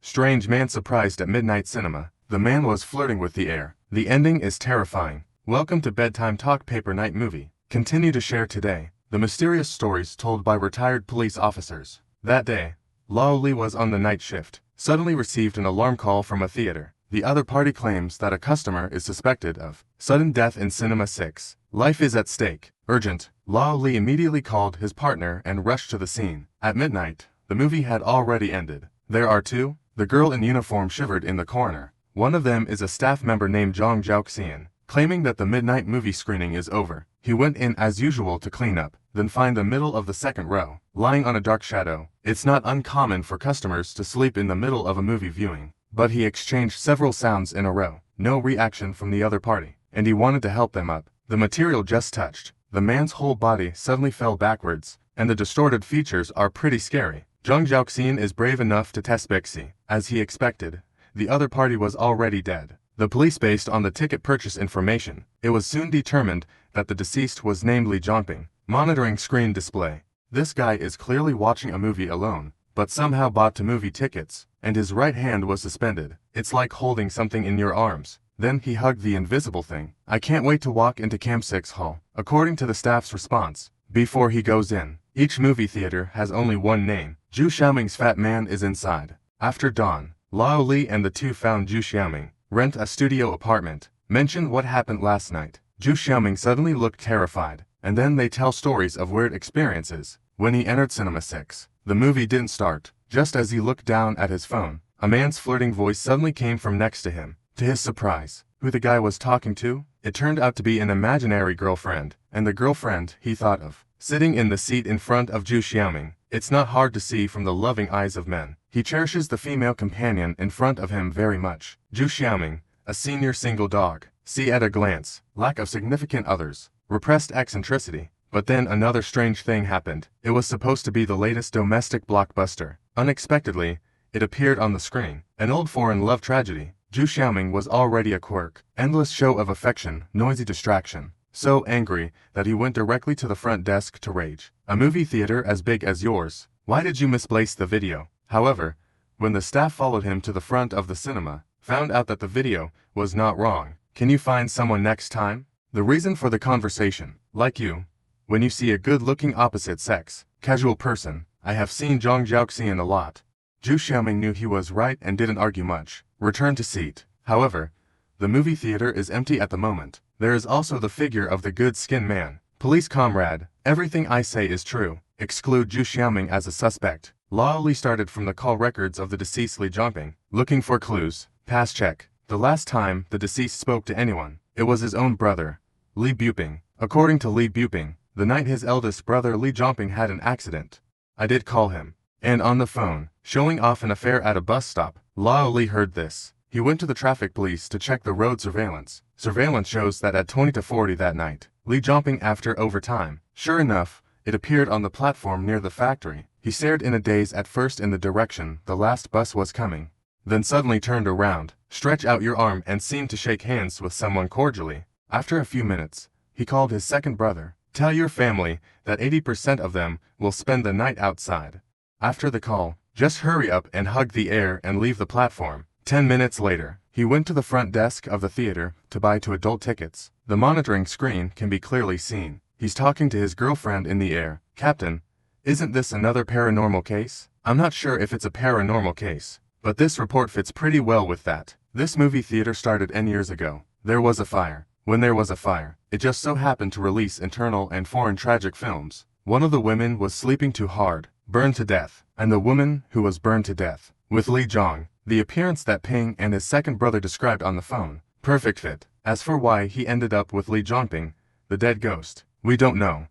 Strange man surprised at midnight cinema. The man was flirting with the air. The ending is terrifying. Welcome to Bedtime Talk Paper Night Movie. Continue to share today the mysterious stories told by retired police officers. That day, Lao Li was on the night shift, suddenly received an alarm call from a theater. The other party claims that a customer is suspected of sudden death in Cinema 6. Life is at stake. Urgent. Lao Li immediately called his partner and rushed to the scene. At midnight, the movie had already ended. There are two. The girl in uniform shivered in the corner. One of them is a staff member named Zhang Jiaoxian. Claiming that the midnight movie screening is over, he went in as usual to clean up, then find the middle of the second row, lying on a dark shadow. It's not uncommon for customers to sleep in the middle of a movie viewing, but he exchanged several sounds in a row. No reaction from the other party, and he wanted to help them up. The material just touched. The man's whole body suddenly fell backwards, and the distorted features are pretty scary. Zhang Jiaoxian is brave enough to test Bixi. As he expected, the other party was already dead. The police based on the ticket purchase information, it was soon determined that the deceased was named Li Jiangping. Monitoring screen display. This guy is clearly watching a movie alone, but somehow bought 2 movie tickets, and his right hand was suspended. It's like holding something in your arms. Then he hugged the invisible thing. I can't wait to walk into Camp 6 Hall. According to the staff's response, before he goes in, each movie theater has only one name. Zhu Xiaoming's fat man is inside. After dawn, Lao Li and the two found Zhu Xiaoming. Rent a studio apartment. Mention what happened last night. Zhu Xiaoming suddenly looked terrified, and then they tell stories of weird experiences. When he entered Cinema 6, the movie didn't start. Just as he looked down at his phone, a man's flirting voice suddenly came from next to him. To his surprise, who the guy was talking to? It turned out to be an imaginary girlfriend, and the girlfriend he thought of, sitting in the seat in front of Zhu Xiaoming. It's not hard to see from the loving eyes of men. He cherishes the female companion in front of him very much. Zhu Xiaoming, a senior single dog. See at a glance, lack of significant others, repressed eccentricity. But then another strange thing happened. It was supposed to be the latest domestic blockbuster. Unexpectedly, it appeared on the screen. An old foreign love tragedy. Zhu Xiaoming was already a quirk. Endless show of affection, noisy distraction. So angry that he went directly to the front desk to rage. A movie theater as big as yours. Why did you misplace the video? However, when the staff followed him to the front of the cinema, found out that the video was not wrong. Can you find someone next time? The reason for the conversation. Like you, when you see a good-looking opposite sex, casual person, I have seen Zhang Jiaoxian a lot. Zhu Xiaoming knew he was right and didn't argue much. Return to seat. However, the movie theater is empty at the moment. There is also the figure of the good-skinned man. Police comrade, everything I say is true. Exclude Zhu Xiaoming as a suspect. Lao Li started from the call records of the deceased Li Jiangping, looking for clues. Pass check. The last time the deceased spoke to anyone, it was his own brother, Li Buping. According to Li Buping, the night his eldest brother Li Jiangping had an accident, I did call him. And on the phone, showing off an affair at a bus stop. Lao Li heard this. He went to the traffic police to check the road surveillance. Surveillance shows that at 20 to 40 that night, Li Jiangping after overtime. Sure enough, it appeared on the platform near the factory. He stared in a daze at first in the direction the last bus was coming, then suddenly turned around, stretched out your arm and seemed to shake hands with someone cordially. After a few minutes, he called his second brother. Tell your family that 80% of them will spend the night outside. After the call, just hurry up and hug the air and leave the platform. 10 minutes later, he went to the front desk of the theater to buy 2 adult tickets. The monitoring screen can be clearly seen. He's talking to his girlfriend in the air. Captain, isn't this another paranormal case? I'm not sure if it's a paranormal case, but this report fits pretty well with that. This movie theater started N years ago. There was a fire. When there was a fire, it just so happened to release internal and foreign tragic films. One of the women was sleeping too hard, burned to death, and the woman who was burned to death, with Li Zhang, the appearance that Ping and his second brother described on the phone. Perfect fit. As for why he ended up with Li Jiangping, the dead ghost, we don't know.